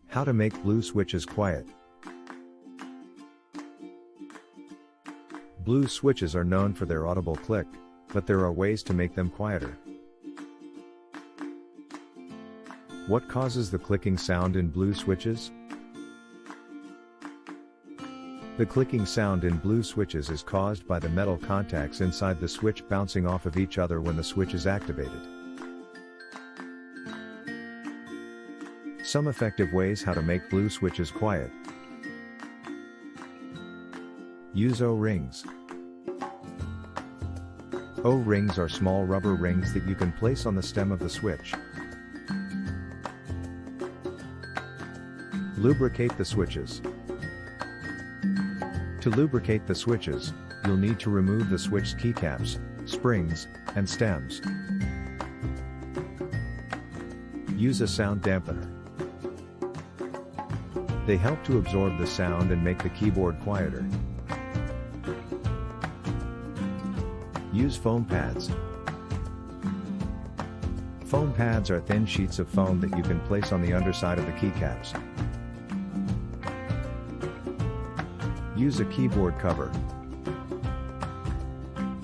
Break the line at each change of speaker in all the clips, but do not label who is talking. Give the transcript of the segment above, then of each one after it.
How to make blue switches quiet. Blue switches are known for their audible click, but there are ways to make them quieter. What causes the clicking sound in blue switches? The clicking sound in blue switches is caused by the metal contacts inside the switch bouncing off of each other when the switch is activated. Some effective ways how to make blue switches quiet. Use O-rings. O-rings are small rubber rings that you can place on the stem of the switch. Lubricate the switches. To lubricate the switches, you'll need to remove the switch's keycaps, springs, and stems. Use a sound dampener. They help to absorb the sound and make the keyboard quieter. Use foam pads. Foam pads are thin sheets of foam that you can place on the underside of the keycaps. Use a keyboard cover.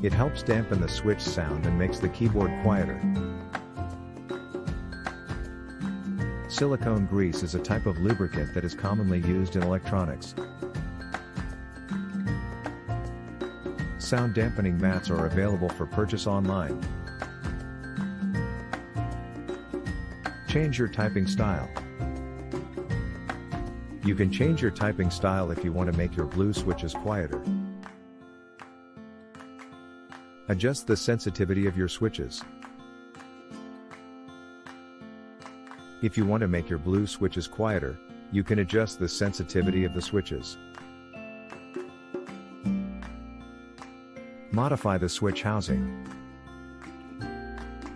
It helps dampen the switch sound and makes the keyboard quieter. Silicone grease is a type of lubricant that is commonly used in electronics. Sound dampening mats are available for purchase online. Change your typing style. You can change your typing style if you want to make your blue switches quieter. Adjust the sensitivity of your switches. If you want to make your blue switches quieter, you can adjust the sensitivity of the switches. Modify the switch housing.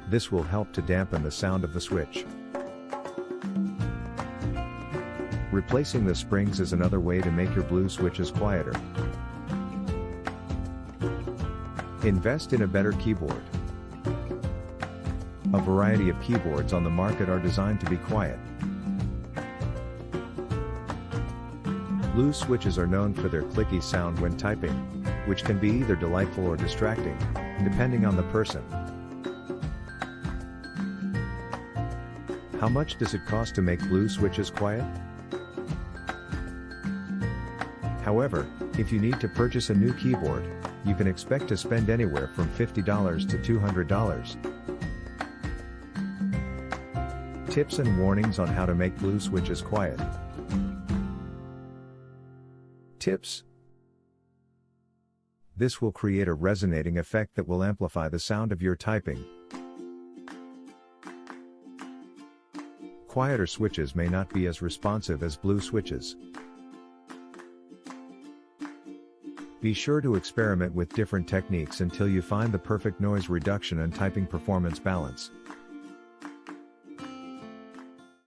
This will help to dampen the sound of the switch. Replacing the springs is another way to make your blue switches quieter. Invest in a better keyboard. A variety of keyboards on the market are designed to be quiet. Blue switches are known for their clicky sound when typing, which can be either delightful or distracting, depending on the person. How much does it cost to make blue switches quiet? However, if you need to purchase a new keyboard, you can expect to spend anywhere from $50 to $200. Tips and warnings on how to make blue switches quiet. Tips. This will create a resonating effect that will amplify the sound of your typing. Quieter switches may not be as responsive as blue switches. Be sure to experiment with different techniques until you find the perfect noise reduction and typing performance balance.